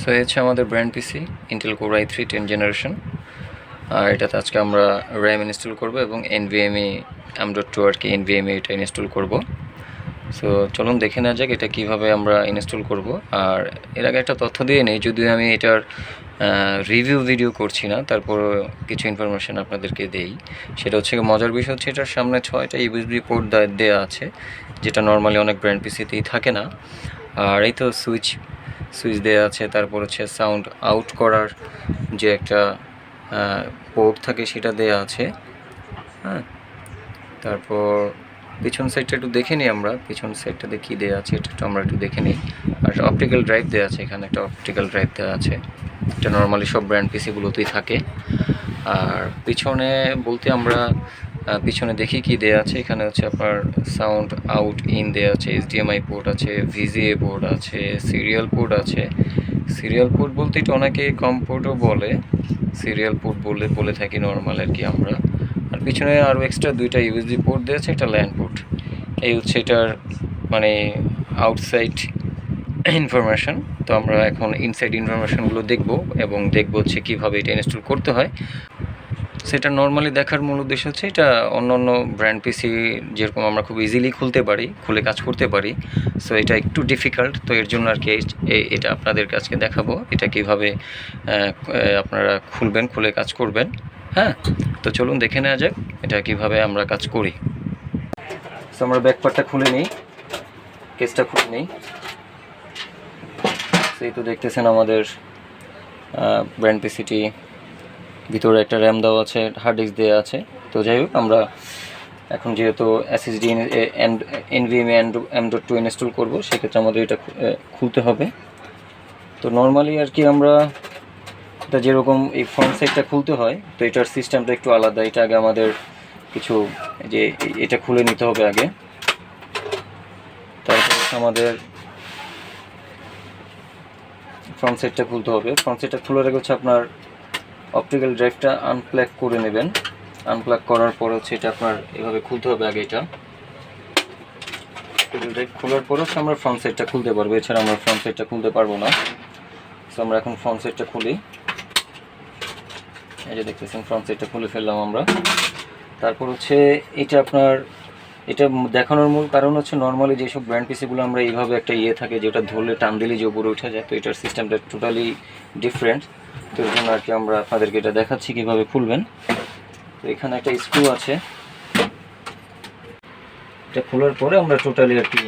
So এই হচ্ছে আমাদের brand PC Intel core i3 10 generation. আর এটাতে আজকে আমরা র্যাম ইনস্টল করব এবং NVMe M.2 আর কি NVMe এটা ইনস্টল করব। সো চলুন দেখে নেওয়া যাক এটা কীভাবে আমরা ইনস্টল করব। আর এর আগে একটা তথ্য দিয়ে নেই, যদিও আমি এটার রিভিউ ভিডিও করছি না, তারপর কিছু ইনফরমেশান আপনাদেরকে দেই। সেটা হচ্ছে মজার বিষয় হচ্ছে এটার সামনে 6টা USB পোর্ট দেওয়া আছে, যেটা নর্মালি অনেক ব্র্যান্ড পিসিতেই থাকে না। আর এই তো সুইচ দেওয়া আছে, তারপর হচ্ছে সাউন্ড আউট করার যে একটা পোর্ট থাকে সেটা দেওয়া আছে। হ্যাঁ, তারপর পিছন সাইডটা একটু দেখে নিই আমরা, পিছন সাইডটাতে কী দেওয়া আছে এটা আমরা একটু দেখে নিই। আর অপটিক্যাল ড্রাইভ দেওয়া আছে, এখানে একটা অপটিক্যাল ড্রাইভ দেওয়া আছে, এটা নর্মালি সব ব্র্যান্ড পিসিগুলোতেই থাকে। আর পিছনে বলতে আমরা পিছনে দেখি কি দেওয়া আছে। এখানে হচ্ছে আপনার সাউন্ড আউট ইন দেওয়া আছে, HDMI পোর্ট আছে, VGA পোর্ট আছে, সিরিয়াল পোর্ট আছে। সিরিয়াল পোর্ট বলতে এটা অনেকে কম পোর্টও বলে, সিরিয়াল পোর্ট বলে থাকি নর্মাল আর কি আমরা। আর পিছনে আরও এক্সট্রা 2টা USB পোর্ট দেওয়া আছে, একটা ল্যান্ড পোর্ট। এই হচ্ছে এটার মানে আউটসাইড ইনফরমেশান। তো আমরা এখন ইনসাইড ইনফরমেশানগুলো দেখব এবং দেখব হচ্ছে কীভাবে এটা ইনস্টল করতে হয়। সেটা নর্মালি দেখার মূল উদ্দেশ্য হচ্ছে এটা অন্য অন্য ব্র্যান্ড পিসি যেরকম আমরা খুব ইজিলি খুলে কাজ করতে পারি, সো এটা একটু ডিফিকাল্ট। তো এর জন্য আর কি এটা আপনাদের কাছে দেখাবো এটা কীভাবে আপনারা খুলে কাজ করবেন। হ্যাঁ, তো চলুন দেখে নেওয়া যাক এটা কীভাবে আমরা কাজ করি। সো আমরা ব্যাকপার্টটা খুলে নিই, কেসটা খুলে নিই। সেই তো দেখতেছেন আমাদের ব্র্যান্ড পিসিটি, ভিতরে একটা র্যাম দেওয়া আছে, হার্ড ডিস্ক দেওয়া আছে। তো যাই হোক, আমরা এখন যেহেতু SSD NVMe M.2 ইনস্টল করবো, সেক্ষেত্রে আমাদের এটা খুলতে হবে। তো নর্মালি আর কি আমরা এটা যেরকম এই ফ্রন্ট সাইডটা খুলতে হয়, তো এটার সিস্টেমটা একটু আলাদা। এটা আগে আমাদের কিছু যে এটা খুলে নিতে হবে আগে, তারপর আমাদের ফ্রন্ট সাইডটা খুলতে হবে। ফ্রন্ট সাইডটা খোলার আগে হচ্ছে আপনার অপটিক্যাল ড্রাইভটা আনপ্লাগ করে নেবেন। আনপ্লাগ করার পর হচ্ছে এটা আপনার এভাবে খুলতে হবে আগে। এটা অপটিক্যাল ড্রাইভ খোলার পর হচ্ছে আমরা ফ্রন্ট সাইডটা খুলতে পারবো, এছাড়া আমরা ফ্রন্ট সাইডটা খুলতে পারবো না। তো আমরা এখন ফ্রন্ট সাইডটা খুলি। এই যে দেখতেছেন ফ্রন্ট সাইডটা খুলে ফেললাম আমরা। তারপর হচ্ছে এটা দেখানোর মূল কারণ হচ্ছে নর্মালি যেসব ব্র্যান্ড পিসিগুলো আমরা এইভাবে একটা থাকে, যেটা ধরলে টান দিলে যে উপরে উঠে যায়, তো এটার সিস্টেমটা টোটালি ডিফারেন্ট। তো এর জন্য আর কি আমরা আপনাদেরকে এটা দেখাচ্ছি কীভাবে খুলবেন। তো এখানে একটা স্ক্রু আছে, এটা খোলার পরে আমরা টোটালি আর কি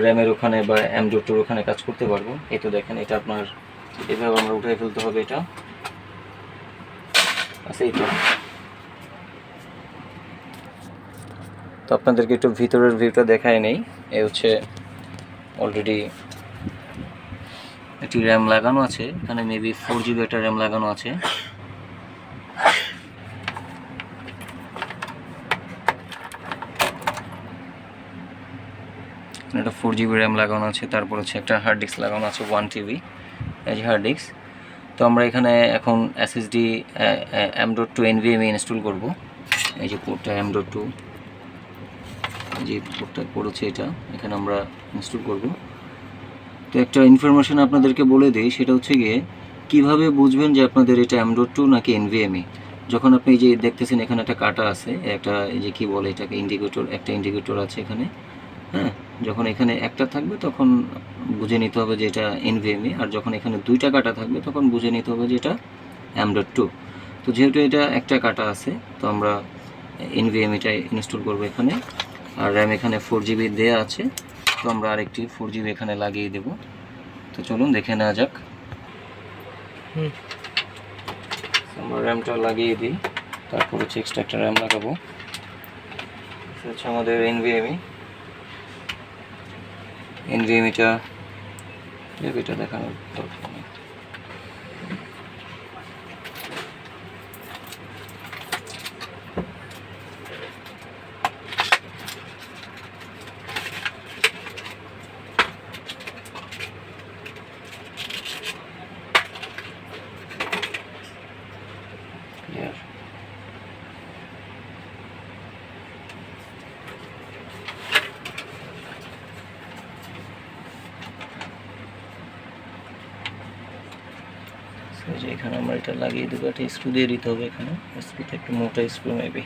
র্যামের ওখানে বা M.2 ওখানে কাজ করতে পারবো। এই তো দেখেন এটা আপনার এভাবে আমরা উঠে ফেলতে হবে এটা। আচ্ছা, এই তো আপনাদেরকে একটু ভিতরের ভিউটা দেখায় নেই। এই হচ্ছে অলরেডি একটি র্যাম লাগানো আছে, এখানে মেবি 4GB একটা র্যাম লাগানো আছে। এটা 4GB র্যাম লাগানো আছে, তারপর হচ্ছে একটা হার্ড ডিস্ক লাগানো আছে 1TB, এই যে হার্ড ডিস্ক। তো আমরা এখানে এখন SSD M.2 NVMe ইনস্টল করব। এই যে পোর্টটা M.2, যে পোর্টটা পড়েছে এটা এখানে আমরা ইনস্টল করব। তো একটা ইনফরমেশান আপনাদেরকে বলে দিই, সেটা হচ্ছে গিয়ে কীভাবে বুঝবেন যে আপনাদের এটা M.2 নাকি NVMe। যখন আপনি এই যে দেখতেছেন এখানে একটা কাটা আছে, একটা এই যে কী বলে এটাকে ইন্ডিকেটর, একটা ইন্ডিকেটর আছে এখানে। হ্যাঁ, যখন এখানে একটা থাকবে তখন বুঝে নিতে হবে যে এটা NVMe, আর যখন এখানে 2টা কাটা থাকবে তখন বুঝে নিতে হবে যে এটা M.2। তো যেহেতু এটা একটা কাটা আছে, তো আমরা NVMeটা ইনস্টল করব এখানে। আর র্যাম এখানে 4GB দেওয়া আছে, তো আমরা আরেকটি 4GB এখানে লাগিয়ে দেব। তো চলুন দেখে নেওয়া যাক। আমরা র্যামটা লাগিয়ে দিই, তারপর হচ্ছে এক্সট্রা একটা র্যাম লাগাবো। হচ্ছে আমাদের NVMeটা এটা দেখানোর দরকার নেই। যে এখানে আমরা এটা লাগিয়ে দেবো, একটা স্ক্রু দিয়ে দিতে হবে এখানে, স্ক্রুটা একটু মোটা স্ক্রু মেবি।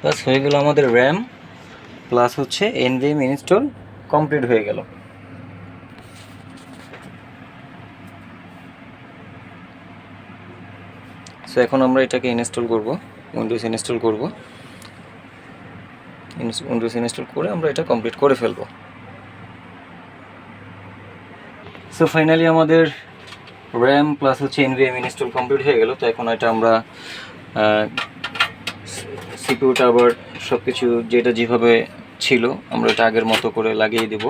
বাস হয়ে গেল, আমাদের র্যাম প্লাস হচ্ছে NVMe ইনস্টল কমপ্লিট হয়ে গেল। সো এখন আমরা এটাকে ইনস্টল করব, উইন্ডোজ ইনস্টল করব। উইন্ডোজ ইনস্টল করে আমরা এটা কমপ্লিট করে ফেলব। সো ফাইনালি আমাদের র্যাম প্লাস হচ্ছে NVMe ইনস্টল কমপ্লিট হয়ে গেল। তো এখন এটা আমরা সিপিইউটা আবার সব কিছু যেটা যেভাবে ছিল আমরা এটা আগের মতো করে লাগিয়ে দেব।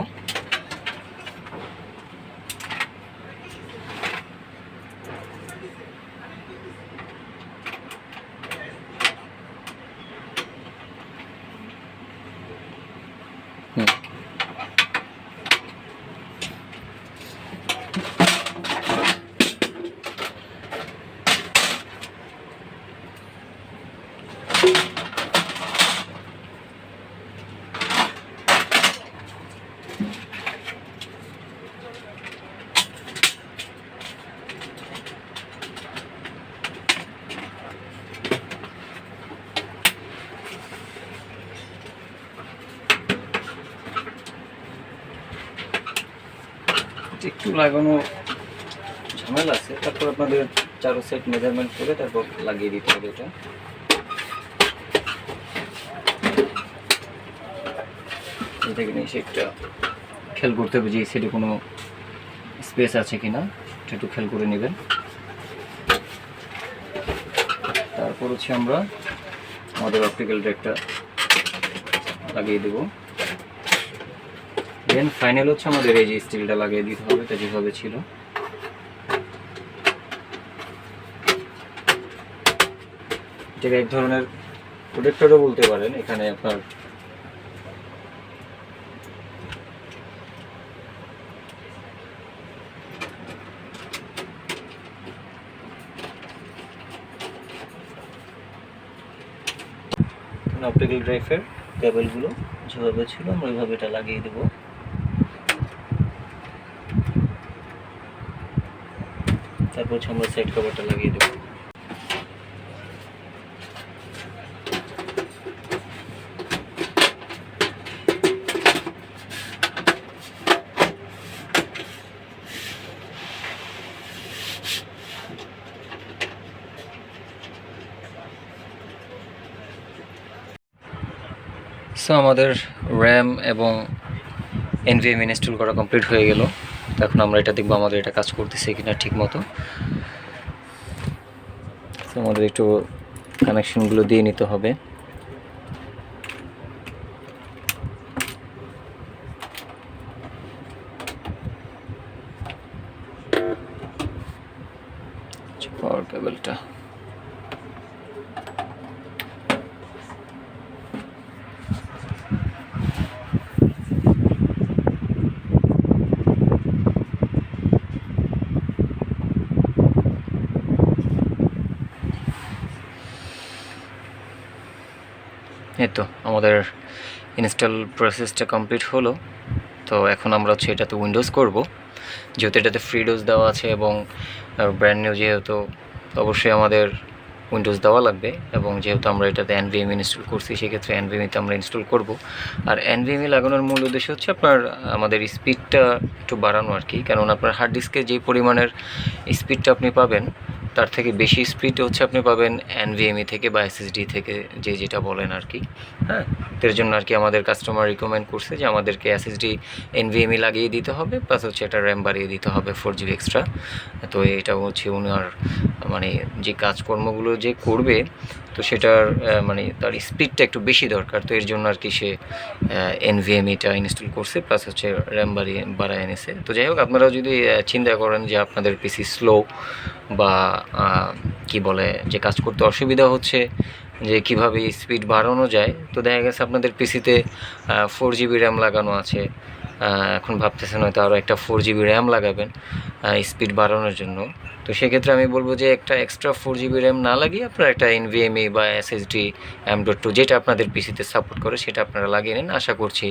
একটু লাগানো ঝামেলা আছে, তারপর আপনাদের 4 সেট মেজারমেন্ট করে তারপর লাগিয়ে দিতে হবে। এটা থেকে নিয়ে সেটা খেয়াল করতে হবে যে এই সেটে কোনো স্পেস আছে কিনা, এটা একটু খেয়াল করে নেবেন। তারপর হচ্ছে আমরা আমাদের অপটিক্যাল ড্রাইভটা লাগিয়ে দেব। দেন ফাইনাল হচ্ছে আমাদের এই যে স্টিলটা লাগিয়ে দিতে হবে, এটা যেভাবে ছিল। এটাকে এক ধরনের প্রোটেক্টরও বলতে পারেন। এখানে আপনার অপটিক্যাল ড্রাইভের কেবলগুলো যেভাবে ছিল আমরা ওইভাবে এটা লাগিয়ে দেব। তারপর হচ্ছে আমরা সাইড কভারটা লাগিয়ে দেব। সো আমাদের র্যাম এবং NVMe ইনস্টল করা কমপ্লিট হয়ে গেল। তো এখন আমরা এটা দেখবো আমাদের এটা কাজ করতেছে কিনা ঠিক মতো। তো আমাদের একটু কানেকশনগুলো দিয়ে নিতে হবে। পাওয়ার কেবলটা এই তো আমাদের ইনস্টল প্রসেসটা কমপ্লিট হলো। তো এখন আমরা হচ্ছে এটাতে উইন্ডোজ করব, যেহেতু এটাতে ফ্রি ডোজ দেওয়া আছে এবং ব্র্যান্ড নিউ যেহেতু অবশ্যই আমাদের উইন্ডোজ দেওয়া লাগবে। এবং যেহেতু আমরা এটাতে NVMe ইনস্টল করছি সেক্ষেত্রে NVMeতে আমরা ইনস্টল করব। আর NVMe লাগানোর মূল উদ্দেশ্য হচ্ছে আমাদের স্পিডটা একটু বাড়ানো আর কি। কারণ আপনার হার্ড ডিস্কে যে পরিমাণের স্পিডটা আপনি পাবেন তার থেকে বেশি স্পিড হচ্ছে আপনি পাবেন NVMe থেকে বা SSD থেকে, যে যেটা বলেন আর কি। হ্যাঁ, এর জন্য আর কি আমাদের কাস্টমার রিকমেন্ড করছে যে আমাদেরকে SSD NVMe লাগিয়ে দিতে হবে, প্লাস হচ্ছে এটা র্যাম বাড়িয়ে দিতে হবে 4GB এক্সট্রা। তো এটা হচ্ছে ওনার মানে যে কাজকর্মগুলো যে করবে, তো সেটার মানে তার স্পিডটা একটু বেশি দরকার। তো এর জন্য আর কি সে NVMeটা ইনস্টল করছে, প্লাস হচ্ছে র্যাম বাড়ায় এনেছে। তো যাই হোক, আপনারাও যদি চিন্তা করেন যে আপনাদের পিসি স্লো বা কি বলে যে কাজ করতে অসুবিধা হচ্ছে, যে কিভাবে স্পিড বাড়ানো যায়, তো দেখা গেছে আপনাদের পিসিতে 4GB র্যাম লাগানো আছে, এখন ভাবতেছেন হয়তো আরও একটা 4GB র্যাম লাগাবেন স্পিড বাড়ানোর জন্য। তো সেক্ষেত্রে আমি বলবো যে একটা এক্সট্রা 4GB র্যাম না লাগিয়ে আপনারা একটা NVMe বা SSD M.2 যেটা আপনাদের পিসিতে সাপোর্ট করে সেটা আপনারা লাগিয়ে নিন। আশা করছি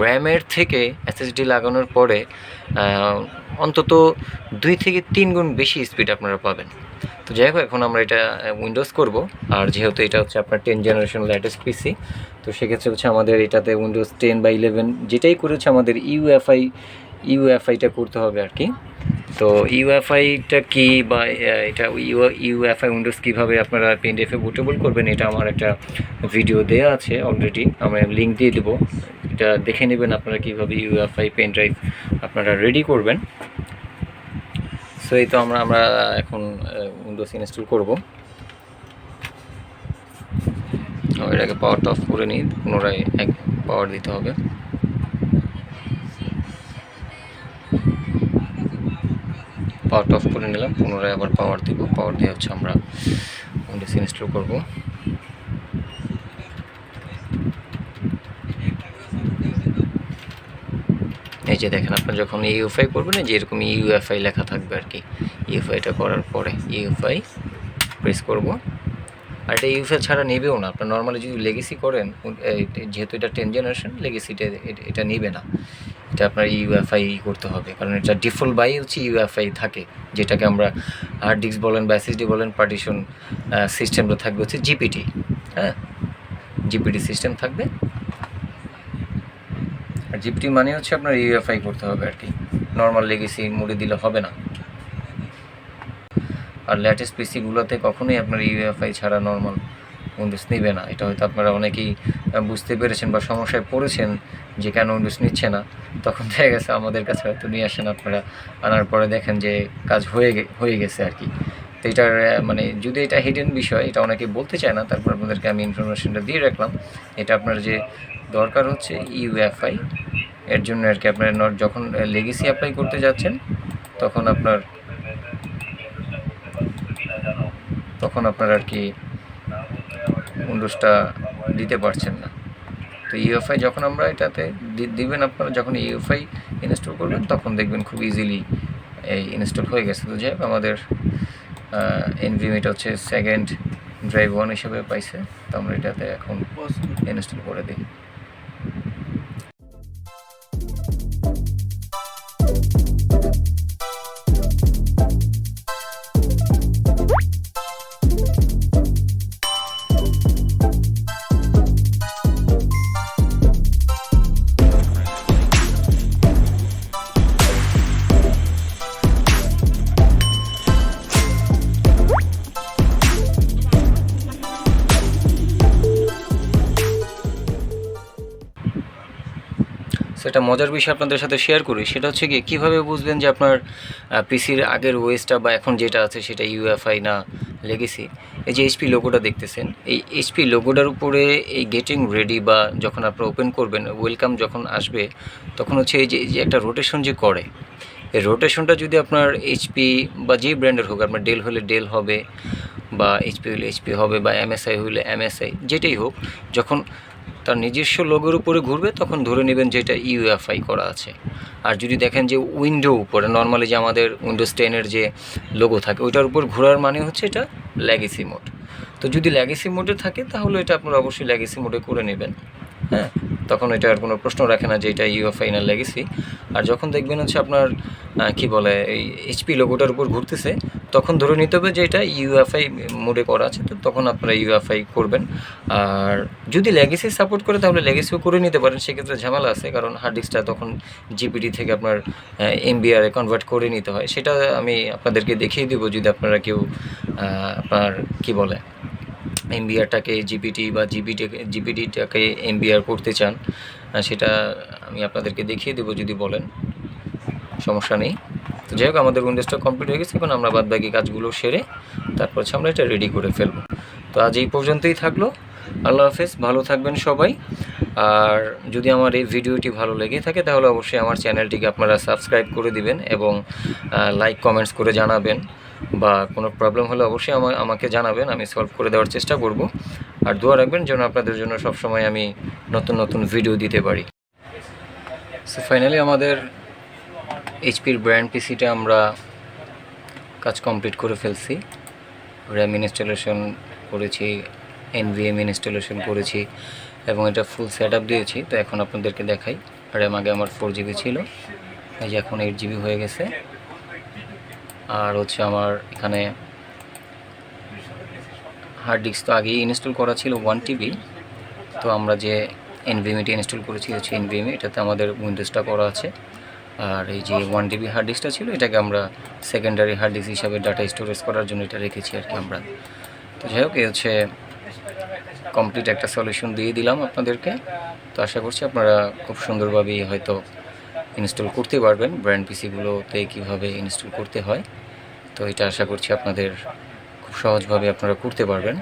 র্যামের থেকে SSD লাগানোর পরে অন্তত 2 থেকে 3 গুণ বেশি স্পিড আপনারা পাবেন। তো যাই হোক, এখন আমরা এটা উইন্ডোজ করব। আর যেহেতু এটা হচ্ছে আপনার 10 জেনারেশন লেটেস্ট পিসি, তো সেক্ষেত্রে হচ্ছে আমাদের এটাতে উইন্ডোজ 10 বা 11 যেটাই করেছে আমাদের ইউএফআইটা করতে হবে আর কি। তো ইউএফআইটা কি বা এটা ইউএফআই উইন্ডোজ কীভাবে আপনারা পিডিএফে বুটেবল করবেন, এটা আমার একটা ভিডিও দেওয়া আছে অলরেডি, আমি লিঙ্ক দিয়ে দেবো, এটা দেখে নেবেন আপনারা কীভাবে ইউএফআই পেন ড্রাইভ আপনারা রেডি করবেন। সো এই তো আমরা এখন উইন্ডোজ ইনস্টল করব। এটাকে পাওয়ারটা অফ করে নিই, পুনরায় পাওয়ার দিতে হবে। পাওয়ারটা অফ করে নিলাম, পুনরায় আবার পাওয়ার দিব। পাওয়ার দিয়ে হচ্ছে আমরা উইন্ডোজ ইনস্টল করব। এই যে দেখেন, আপনার যখন ইউএফআই করবেন যে এরকম ইউএফআই লেখা থাকবে আর কি। ইউএফআইটা করার পরে ইউএফআই প্রেস করব। আর এটা ইউএফআই ছাড়া নেবেও না। আপনার নর্মালি যদি লেগেসি করেন, যেহেতু এটা 10 জেনারেশন, লেগেসিটা এটা নেবে না, এটা আপনার ইউএফআই করতে হবে, কারণ এটা ডিফল্ট বাই হচ্ছে ইউএফআই থাকে, যেটাকে আমরা হার্ড ডিস্ক বলেন বা SSD বলেন, পার্টিশন সিস্টেমটা থাকবে হচ্ছে জিপিটি। হ্যাঁ, জিপিটি সিস্টেম থাকবে। আর জিপিটি মানে হচ্ছে আপনার ইউএফআই করতে হবে আর কি, নর্মাল লেগেসি মোডে দিলে হবে না। আর লেটেস্ট পিসিগুলোতে কখনোই আপনার ইউএফআই ছাড়া নর্মাল উইন্ডোজ নেবে না। এটা হয়তো আপনারা অনেকেই বুঝতে পেরেছেন বা সমস্যায় পড়েছেন যে কেন উইন্ডোজ নিচ্ছে না। তখন দেখা গেছে আমাদের কাছে হয়তো নিয়ে আসেন আপনারা, আনার পরে দেখেন যে কাজ হয়ে গেছে আর কি। তো এটার মানে যদি এটা হিডেন বিষয়, এটা অনেকে বলতে চায় না, তারপর আপনাদেরকে আমি ইনফরমেশনটা দিয়ে রাখলাম। এটা আপনার যে দরকার হচ্ছে ইউএফআই, এর জন্য আর কি আপনার যখন লেগেসি অ্যাপ্লাই করতে যাচ্ছেন তখন আপনার আর কি উইন্ডোজটা দিতে পারছেন না। তো ইউএফআই যখন আমরা এটাতে দিবেন, আপনারা যখন ইউএফআই ইনস্টল করবেন তখন দেখবেন খুব ইজিলি এই ইনস্টল হয়ে গেছে। তো যাই হোক, আমাদের NVMeটা হচ্ছে সেকেন্ড ড্রাইভ 1 হিসেবে পাইছে, তো আমরা এটাতে এখন ইনস্টল করে দিই। সেটা মজার বিষয় আপনাদের সাথে শেয়ার করি, সেটা হচ্ছে কি কীভাবে বুঝবেন যে আপনার পিসির আগের ওএসটা বা এখন যেটা আছে সেটা ইউএফআই না লেগেসি। এই যে এইচপি লোগোটা দেখতেছেন, এই এইচপি লোগোটার উপরে এই গেটিং রেডি বা যখন আপনারা ওপেন করবেন, ওয়েলকাম যখন আসবে, তখন হচ্ছে এই যে একটা রোটেশন যে করে, এই রোটেশনটা যদি আপনার এইচপি বা যে ব্র্যান্ডের হোক, আপনার ডেল হলে ডেল হবে বা এইচপি হলে এইচপি হবে বা MSI হলে MSI, যেটাই হোক, যখন তার নিজস্ব লোগোর উপরে ঘুরবে তখন ধরে নেবেন যে এটা ইউএফআই করা আছে। আর যদি দেখেন যে উইন্ডো উপরে নর্মালি যে আমাদের উইন্ডোজ 10-এর যে লোগো থাকে ওইটার উপর ঘোরার মানে হচ্ছে এটা লেগেসি মোড। তো যদি লেগেসি মোডে থাকে তাহলে এটা আপনারা অবশ্যই লেগেসি মোডে করে নেবেন। হ্যাঁ, তখন এটা আর কোনো প্রশ্ন রাখে না যে এটা ইউএফআই না লেগেসি। আর যখন দেখবেন হচ্ছে আপনার কি বলে এই এইচপি লোগোটার উপর ঘুরতেছে, তখন ধরে নিতে হবে যে এটা ইউএফআই মোডে করা আছে, তো তখন আপনারা ইউএফআই করবেন। আর যদি লেগেসি সাপোর্ট করে তাহলে লেগেসিও করে নিতে পারেন, সেক্ষেত্রে ঝামেলা আছে, কারণ হার্ড ডিস্কটা তখন জিপিটি থেকে আপনার এমবিআরে কনভার্ট করে নিতে হয়। সেটা আমি আপনাদেরকে দেখিয়ে দেবো যদি আপনারা কেউ আপনার কি বলে এমবিআরটাকে জিপিটি বা জিপিটিটাকে এমবিআর করতে চান, সেটা আমি আপনাদেরকে দেখিয়ে দেবো যদি বলেন, সমস্যা নেই। তো যাই হোক, আমাদের উইন্ডোজটা কমপ্লিট হয়ে গেছে, এখন আমরা বাদবাকি কাজগুলো সেরে তারপর হচ্ছে আমরা এটা রেডি করে ফেলবো। তো আজ এই পর্যন্তই থাকলো। আল্লাহ হাফেজ, ভালো থাকবেন সবাই। আর যদি আমার এই ভিডিওটি ভালো লেগে থাকে তাহলে অবশ্যই আমার চ্যানেলটিকে আপনারা সাবস্ক্রাইব করে দিবেন এবং লাইক কমেন্টস করে জানাবেন, বা কোনো প্রবলেম হলে অবশ্যই আমাকে জানাবেন, আমি সলভ করে দেওয়ার চেষ্টা করব। আর দোয়া রাখবেন যেন আপনাদের জন্য সবসময় আমি নতুন নতুন ভিডিও দিতে পারি। সো ফাইনালি আমাদের এইচপির ব্র্যান্ড পিসিটা আমরা কাজ কমপ্লিট করে ফেলছি। র্যাম ইনস্টলেশন করেছি, এনভিএম ইনস্টলেশন করেছি এবং এটা ফুল সেট আপ দিয়েছি। তো এখন আপনাদেরকে দেখাই। র্যাম আগে আমার 4 GB ছিল, এই যে এখন 8 GB হয়ে গেছে। আর হচ্ছে আমার এখানে হার্ড ডিস্ক তো আগেই ইনস্টল করা ছিল 1 TB। তো আমরা যে এনভিএমটা ইনস্টল করেছি হচ্ছে এনভিএম, এটাতে আমাদের উইন্ডোজটা করা আছে। আর এই যে 1 TB হার্ড ডিস্কটা ছিল, এটাকে আমরা সেকেন্ডারি হার্ড ডিস্ক হিসাবে ডাটা স্টোরেজ করার জন্য এটা রেখেছি আর কি আমরা। তো যাই হোক, এই হচ্ছে কমপ্লিট একটা সলিউশন দিয়ে দিলাম আপনাদেরকে। তো আশা করছি আপনারা খুব সুন্দরভাবেই হয়তো ইনস্টল করতে পারবেন ব্র্যান্ড পিসিগুলোতে কীভাবে ইনস্টল করতে হয়। তো এটা আশা করছি আপনাদের খুব সহজভাবে আপনারা করতে পারবেন।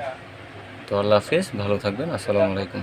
তো আল্লাহ হাফেজ, ভালো থাকবেন, আসসালামু আলাইকুম।